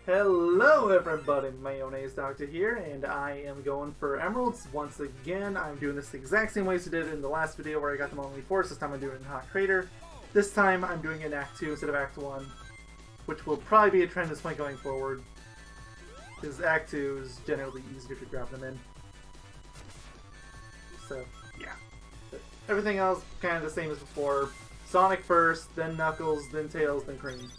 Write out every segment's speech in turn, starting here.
Hello everybody, Mayonnaise Doctor here, and I am going for emeralds once again. I'm doing this the exact same way as I did in the last video where I got them only force. This time I'm doing it in Hot Crater. This time I'm doing it in Act 2 instead of Act 1, which will probably be a trend at this point going forward, because Act 2 is generally easier to grab them in. So, yeah. But everything else kind of the same as before. Sonic first, then Knuckles, then Tails, then Cream.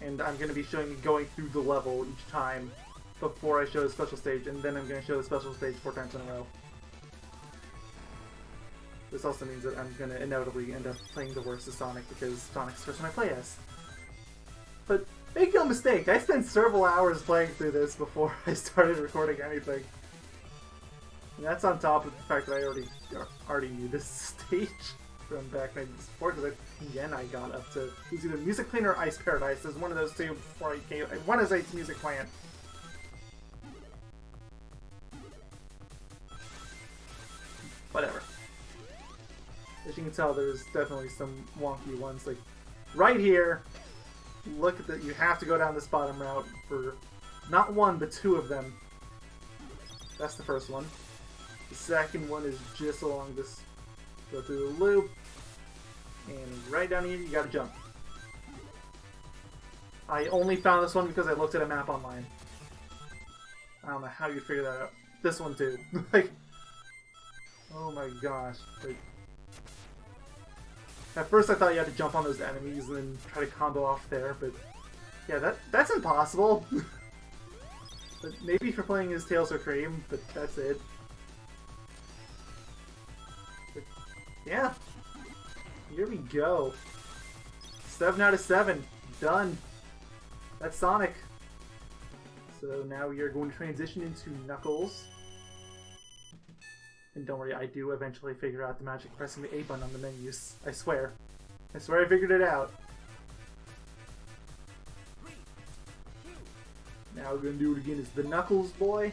And I'm going to be showing you going through the level each time before I show the special stage, and then I'm going to show the special stage 4 times in a row. This also means that I'm going to inevitably end up playing the worst of Sonic because Sonic's the person I play as. But make no mistake, I spent several hours playing through this before I started recording anything. And that's on top of the fact that I already knew this stage from back maybe before, because again I got up to, it was either Music Plant or Ice Paradise. There's one of those two before I came. I want to say it's Music Plant. Whatever. As you can tell, there's definitely some wonky ones. Like right here, look at that. You have to go down this bottom route for not one but 2 of them. That's the first one. The second one is just along this. Go through the loop, and right down here you gotta jump. I only found this one because I looked at a map online. I don't know how you figure that out. This one too. Like, oh my gosh. Like, at first I thought you had to jump on those enemies and then try to combo off there, but yeah, that's impossible. But maybe if you're playing as Tails or Cream, but that's it. Yeah, here we go. 7 out of 7. Done. That's Sonic. So now we are going to transition into Knuckles. And don't worry, I do eventually figure out the magic pressing the A button on the menus. I swear. I swear I figured it out. Now we're going to do it again as the Knuckles boy.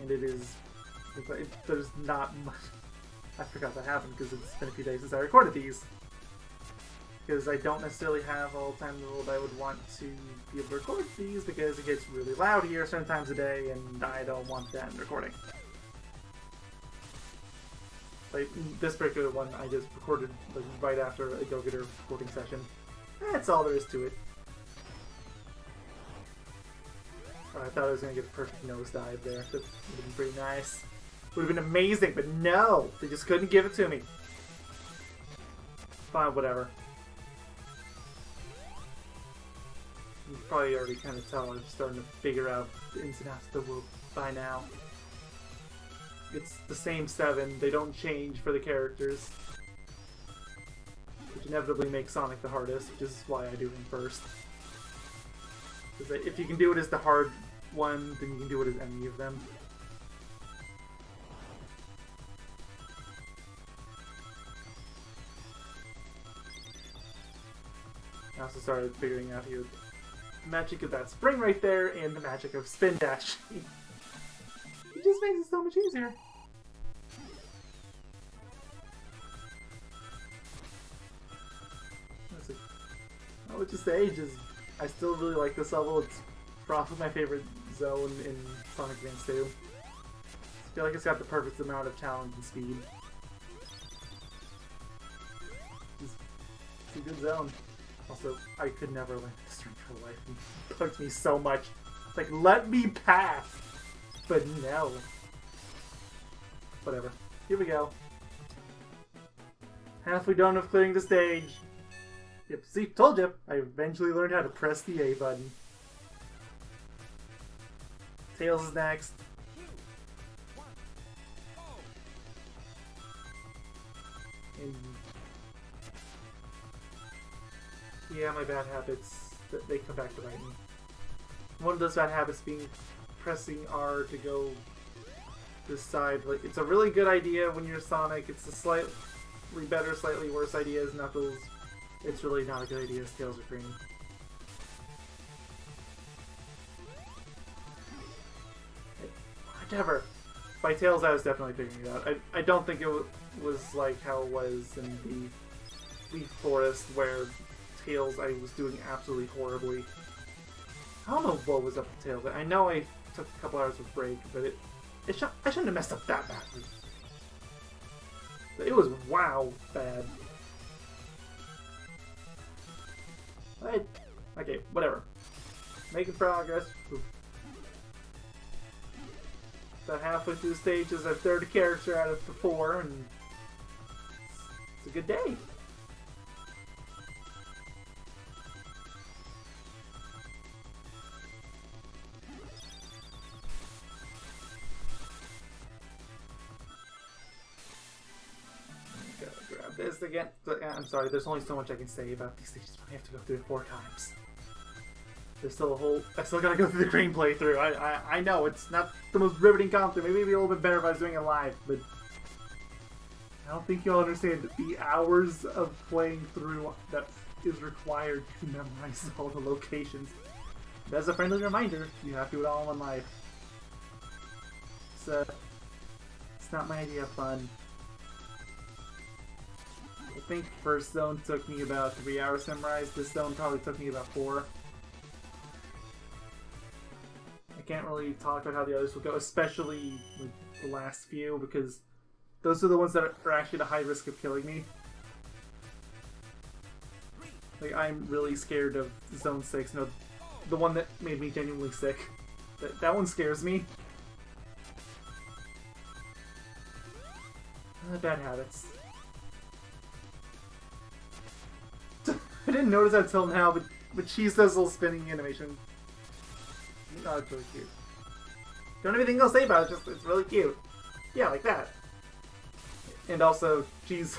And it is... there's not much. I forgot that happened because it's been a few days since I recorded these. Because I don't necessarily have all the time in the world I would want to be able to record these because it gets really loud here certain times a day and I don't want that in recording. Like this particular one I just recorded like right after a go-getter recording session. That's all there is to it. I thought I was going to get a perfect nosedive there. That would have been pretty nice. Would have been amazing, but no! They just couldn't give it to me. Fine, whatever. You can probably already kind of tell I'm starting to figure out the ins and outs of the world by now. It's the same 7. They don't change for the characters. Which inevitably makes Sonic the hardest, which is why I do him first. Because if you can do it as the hard one, then you can do it as any of them. I also started figuring out here the magic of that spring right there and the magic of spin dash. It just makes it so much easier. I would just say, I still really like this level. It's probably my favorite zone in Sonic Advance 2. I feel like it's got the perfect amount of challenge and speed. It's a good zone. Also, I could never learn this ring for life. It bugs me so much. It's like, let me pass! But no. Whatever. Here we go. Halfway done with clearing the stage. Yep, see, told you. I eventually learned how to press the A button. Tails is next. And yeah, my bad habits, they come back to bite me. One of those bad habits being pressing R to go this side. Like, it's a really good idea when you're Sonic. It's a slightly better, slightly worse idea as Knuckles. It's really not a good idea as Tails or Cream. Whatever. By Tails, I was definitely figuring it out. I don't think it was like how it was in the Leaf Forest, where Tails, I was doing absolutely horribly. I don't know what was up with Tails. I know I took a couple hours of break, but I shouldn't have messed up that badly. But it was wow bad. Okay, whatever. Making progress. About halfway through the stages, I've third character out of the 4, and it's a good day. Gotta grab this again. I'm sorry, there's only so much I can say about these stages. I have to go through it 4 times. There's still a whole... I still gotta go through the green playthrough. I know, it's not the most riveting content. Maybe it'd be a little bit better if I was doing it live, but... I don't think you'll understand the hours of playing through that is required to memorize all the locations. But as a friendly reminder, you have to do it all in one life. So... It's not my idea of fun. I think first zone took me about 3 hours to memorize. This zone probably took me about 4. I can't really talk about how the others will go, especially like, the last few, because those are the ones that are actually at a high risk of killing me. Like, I'm really scared of Zone 6, no, the one that made me genuinely sick. That one scares me. Bad habits. I didn't notice that until now, but Cheese does a little spinning animation. Oh, it's really cute. Don't have anything else to say about it, it's really cute. Yeah, like that. And also, Cheese,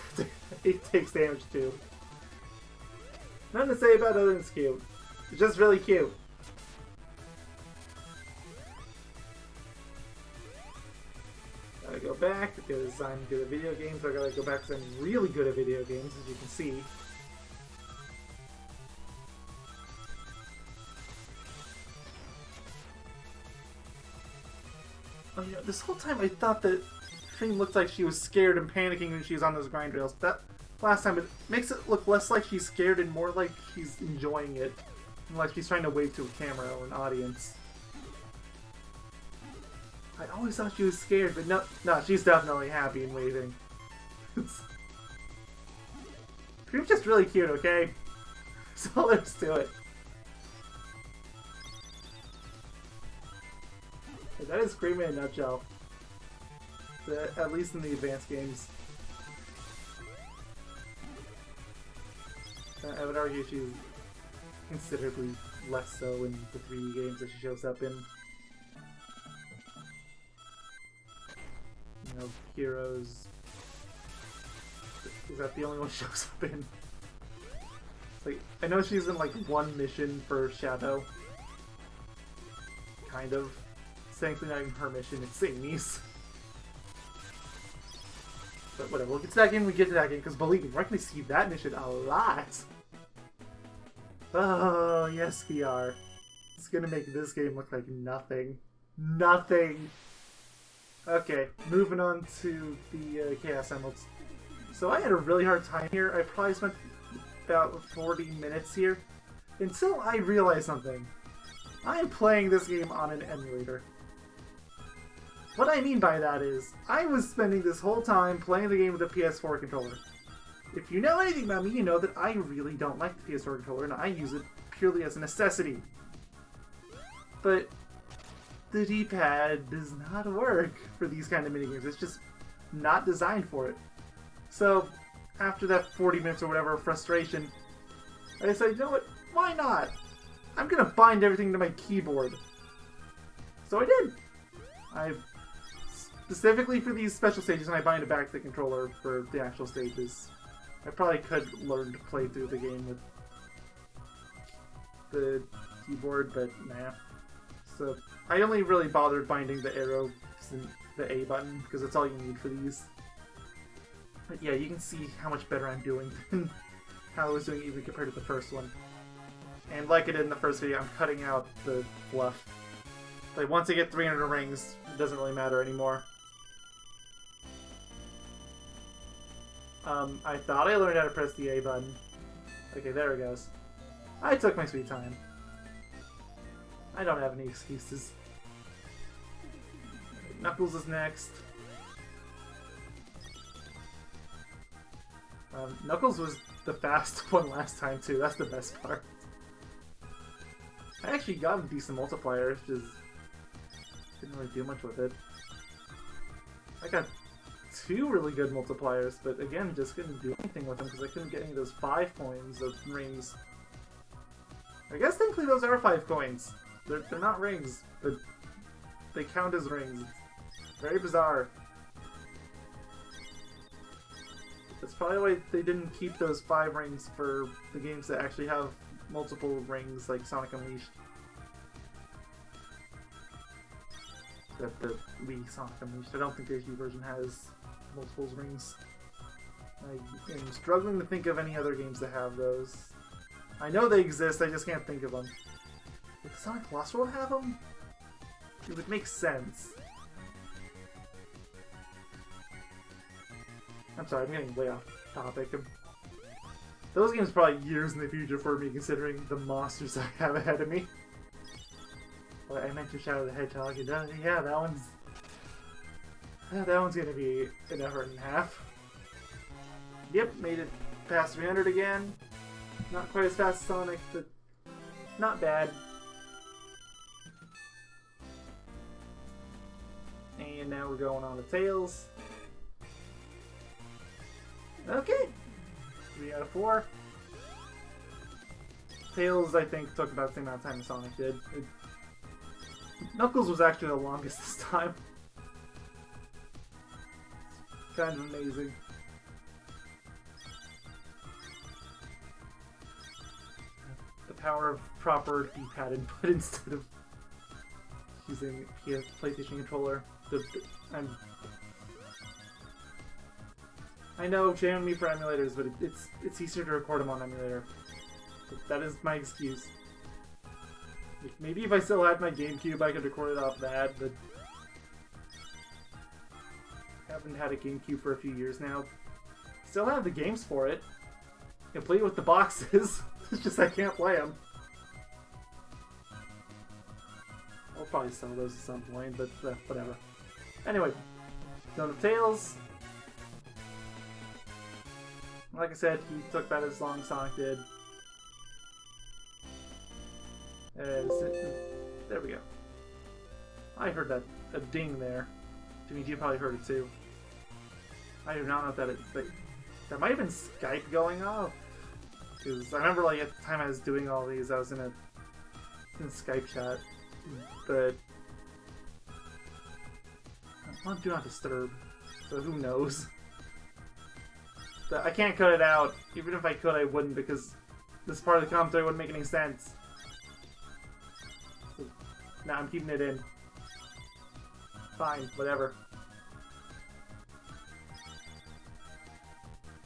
it takes damage too. Nothing to say about it other than it's cute. It's just really cute. Gotta go back because I'm good at video games. I gotta go back because I'm really good at video games, as you can see. Oh, yeah, this whole time I thought that Cream looked like she was scared and panicking when she was on those grind rails. But that last time, it makes it look less like she's scared and more like she's enjoying it. And like she's trying to wave to a camera or an audience. I always thought she was scared, but no, she's definitely happy and waving. Cream's just really cute, okay? That's all there's to it. That is Cream in a nutshell. At least in the advanced games. I would argue she's considerably less so in the 3D games that she shows up in. You know, Heroes... Is that the only one she shows up in? Like, I know she's in like one mission for Shadow. Kind of. Thankfully not even her mission, it's Amy's. But whatever, we'll get to that game when we get to that game, because believe me, we're going to see that mission a lot! Oh, yes we are. It's gonna make this game look like nothing. Nothing! Okay, moving on to the Chaos Emeralds. So I had a really hard time here. I probably spent about 40 minutes here, until I realized something. I'm playing this game on an emulator. What I mean by that is, I was spending this whole time playing the game with a PS4 controller. If you know anything about me, you know that I really don't like the PS4 controller, and I use it purely as a necessity. But the D-pad does not work for these kind of minigames. It's just not designed for it. So, after that 40 minutes or whatever of frustration, I decided, you know what, why not? I'm gonna bind everything to my keyboard. So I did. Specifically for these special stages, and I bind it back to the controller for the actual stages. I probably could learn to play through the game with the keyboard, but nah. So I only really bothered binding the arrow and the A button, because that's all you need for these. But yeah, you can see how much better I'm doing than how I was doing even compared to the first one. And like I did in the first video, I'm cutting out the fluff. Like, once I get 300 rings, it doesn't really matter anymore. I thought I learned how to press the A button. Okay, there it goes. I took my sweet time. I don't have any excuses. Knuckles is next. Knuckles was the fast one last time too, that's the best part. I actually got a decent multiplier, just didn't really do much with it. I got 2 really good multipliers, but again, just couldn't do anything with them because I couldn't get any of those 5 coins of rings. I guess technically those are 5 coins. They're not rings, but they count as rings. It's very bizarre. That's probably why they didn't keep those 5 rings for the games that actually have multiple rings, like Sonic Unleashed. The Wii Sonic Unleashed. I don't think the HD version has multiple rings. I am struggling to think of any other games that have those. I know they exist, I just can't think of them. Would Sonic Lost World have them? It would make sense. I'm sorry, I'm getting way off topic. Those games are probably years in the future for me, considering the monsters I have ahead of me. But I mentioned Shadow the Hedgehog, and yeah, that one's gonna be an effort and a half. Yep, made it past 300 again. Not quite as fast as Sonic, but not bad. And now we're going on to Tails. Okay, 3 out of 4. Tails, I think, took about the same amount of time as Sonic did. Knuckles was actually the longest this time. Kind of amazing. The power of proper D-pad input instead of using a PlayStation controller. I know, shame on me for emulators, but it's easier to record them on emulator. That is my excuse. Maybe if I still had my GameCube, I could record it off that, but I haven't had a GameCube for a few years now. Still have the games for it, complete with the boxes. It's just I can't play them. I'll probably sell those at some point, but whatever. Anyway, done to Tails. Like I said, he took about as long as Sonic did. There we go. I heard that a ding there. Jimmy G probably heard it too. I do not know if that is. There might have been Skype going off. Because I remember, like, at the time I was doing all these, I was in Skype chat. But I'm on Do Not Disturb, so who knows? I can't cut it out. Even if I could, I wouldn't, because this part of the commentary wouldn't make any sense. So, nah, I'm keeping it in. Fine, whatever.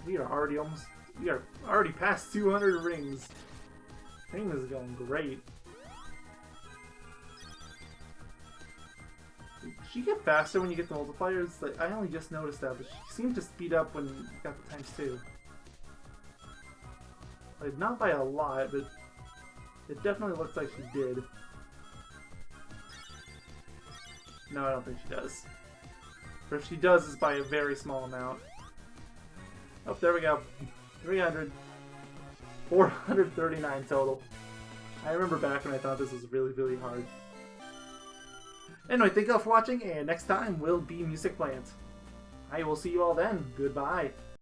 We are already past 200 rings. Thing is going great. Did she get faster when you get the multipliers? Like, I only just noticed that, but she seemed to speed up when you got the times 2. Like, not by a lot, but it definitely looks like she did. No, I don't think she does. Or if she does, it's by a very small amount. Oh, there we go. 300. 439 total. I remember back when I thought this was really, really hard. Anyway, thank you all for watching, and next time will be Music Plant. I will see you all then. Goodbye.